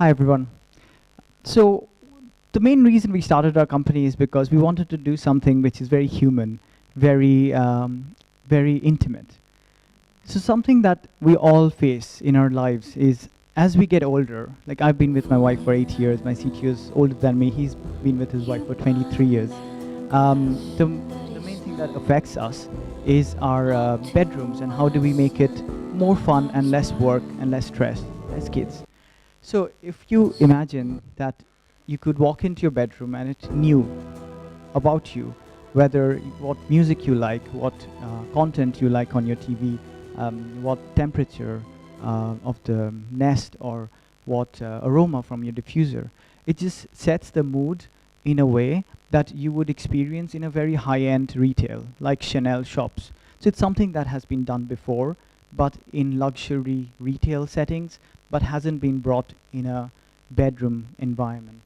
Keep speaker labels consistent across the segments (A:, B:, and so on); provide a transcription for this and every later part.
A: Hi, everyone. So the main reason we started our company is because we wanted to do something which is very human, very intimate. So something that we all face in our lives is as we get older, like I've been with my wife for 8 years, my CTO is older than me, he's been with his wife for 23 years. The main thing that affects us is our bedrooms and how do we make it more fun and less work and less stress as kids. So if you imagine that you could walk into your bedroom and it knew about you, whether what music you like, what content you like on your TV, what temperature of the nest, or what aroma from your diffuser. It just sets the mood in a way that you would experience in a very high-end retail, like Chanel shops. So it's something that has been done before, but in luxury retail settings, but hasn't been brought in a bedroom environment.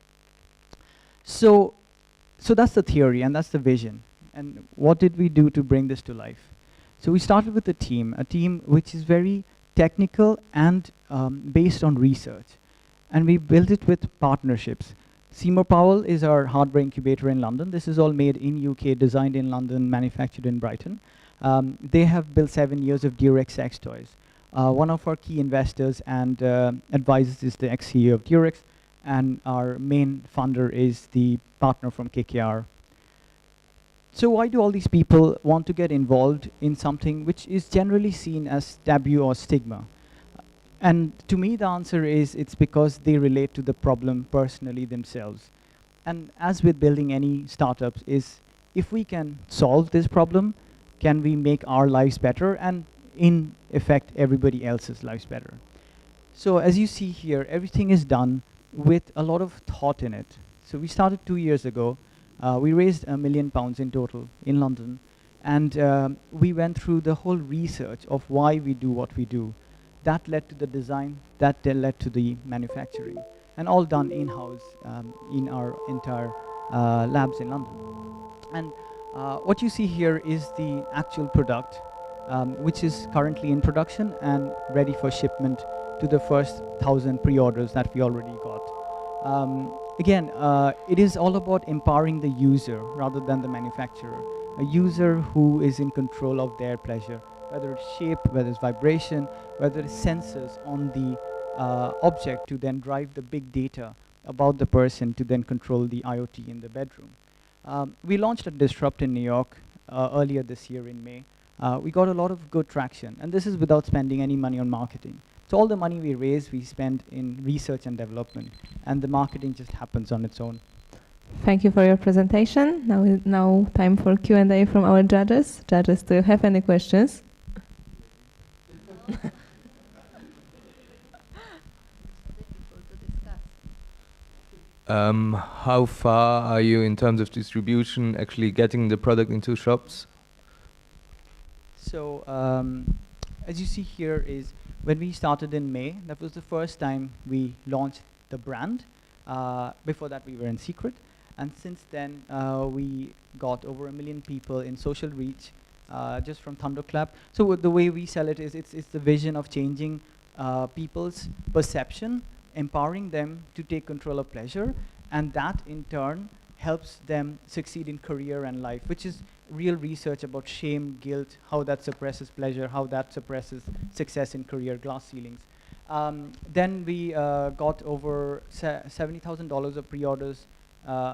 A: So so that's the theory and that's the vision. And what did we do to bring this to life? So we started with a team which is very technical and based on research. And we built it with partnerships. Seymour Powell is our hardware incubator in London. This is all made in UK, designed in London, manufactured in Brighton. They have built 7 years of Durex sex toys. One of our key investors and advisors is the ex-CEO of Durex, and our main funder is the partner from KKR. So why do all these people want to get involved in something which is generally seen as taboo or stigma? And to me, the answer is it's because they relate to the problem personally themselves. And as with building any startups, is if we can solve this problem, can we make our lives better and in effect everybody else's lives better? So as you see here, everything is done with a lot of thought in it. So we started 2 years ago. We raised £1 million in total in London. And we went through the whole research of why we do what we do. That led to the design, that then led to the manufacturing. And all done in-house in our entire labs in London. And what you see here is the actual product, which is currently in production and ready for shipment to the first 1,000 pre-orders that we already got. Again, it is all about empowering the user rather than the manufacturer. A user who is in control of their pleasure, whether it's shape, whether it's vibration, whether it's sensors on the object to then drive the big data about the person to then control the IoT in the bedroom. We launched a Disrupt in New York earlier this year in May. We got a lot of good traction, and this is without spending any money on marketing. So all the money we raise, we spend in research and development, and the marketing just happens on its own.
B: Thank you for your presentation. Now time for Q&A from our judges. Judges, do you have any questions?
C: How far are you in terms of distribution, actually getting the product into shops?
A: So as you see here is when we started in May, that was the first time we launched the brand. Before that, we were in secret. And since then, we got over 1 million people in social reach just from Thunderclap. So the way we sell it is it's the vision of changing people's perception, empowering them to take control of pleasure, and that in turn helps them succeed in career and life, which is real research about shame, guilt, how that suppresses pleasure, how that suppresses success in career, glass ceilings. Then we got over $70,000 of pre-orders,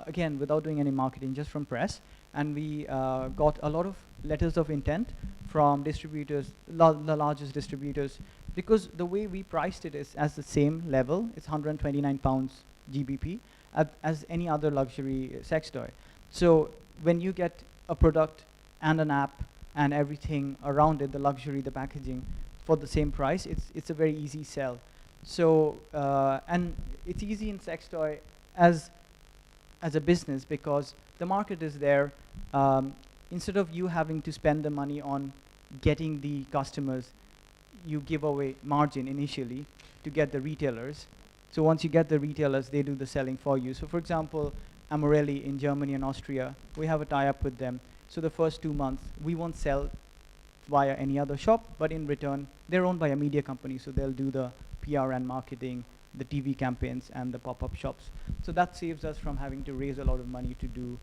A: again, without doing any marketing, just from press. And we got a lot of letters of intent from distributors, the largest distributors, because the way we priced it is as the same level, it's £129 GBP, as any other luxury sex toy. So when you get a product and an app and everything around it, the luxury, the packaging, for the same price, it's a very easy sell. So, and it's easy in sex toy as a business because the market is there. Instead of you having to spend the money on getting the customers, you give away margin initially to get the retailers. So once you get the retailers, they do the selling for you. So for example, Amorelli in Germany and Austria, we have a tie-up with them. So the first 2 months, we won't sell via any other shop, but in return, they're owned by a media company, so they'll do the PR and marketing the TV campaigns and the pop-up shops. So that saves us from having to raise a lot of money to do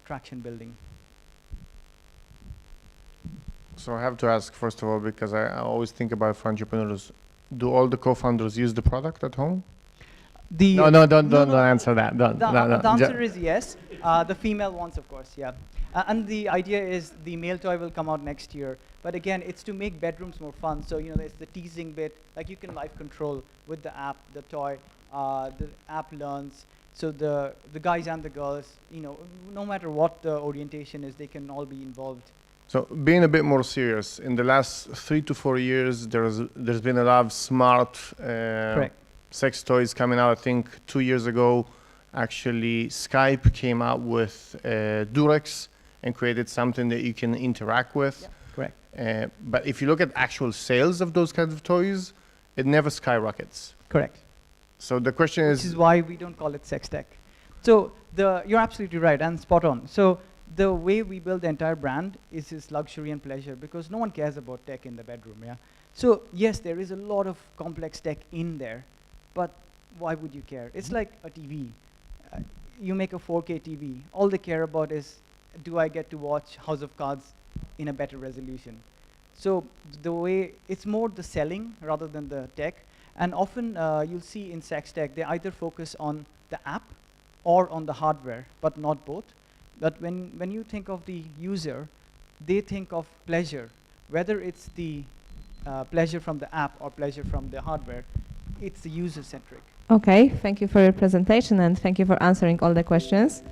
A: traction building.
D: So I have to ask, first of all, because I always think about for entrepreneurs, do all the co-founders use the product at home? No, don't answer that.
A: The answer is yes. The female ones, of course, yeah. And the idea is the male toy will come out next year. But again, it's to make bedrooms more fun. So, you know, there's the teasing bit. Like, you can live control with the app, the toy. The app learns. So the guys and the girls, you know, no matter what the orientation is, they can all be involved.
D: So being a bit more serious, in the last 3 to 4 years, there's been a lot of smart sex toys coming out. I think 2 years ago, actually, Skype came out with Durex and created something that you can interact with.
A: Yeah, correct.
D: But if you look at actual sales of those kinds of toys, it never skyrockets.
A: Correct.
D: So the question is...
A: Which is why we don't call it sex tech. So you're absolutely right and spot on. So the way we build the entire brand is this luxury and pleasure, because no one cares about tech in the bedroom, yeah? So yes, there is a lot of complex tech in there, but why would you care? It's like a TV. You make a 4K TV. All they care about is, do I get to watch House of Cards in a better resolution? So the way, it's more the selling rather than the tech. And often you'll see in sex tech, they either focus on the app or on the hardware, but not both. But when you think of the user, they think of pleasure. Whether it's the pleasure from the app or pleasure from the hardware, it's the user-centric.
B: Okay, thank you for your presentation and thank you for answering all the questions.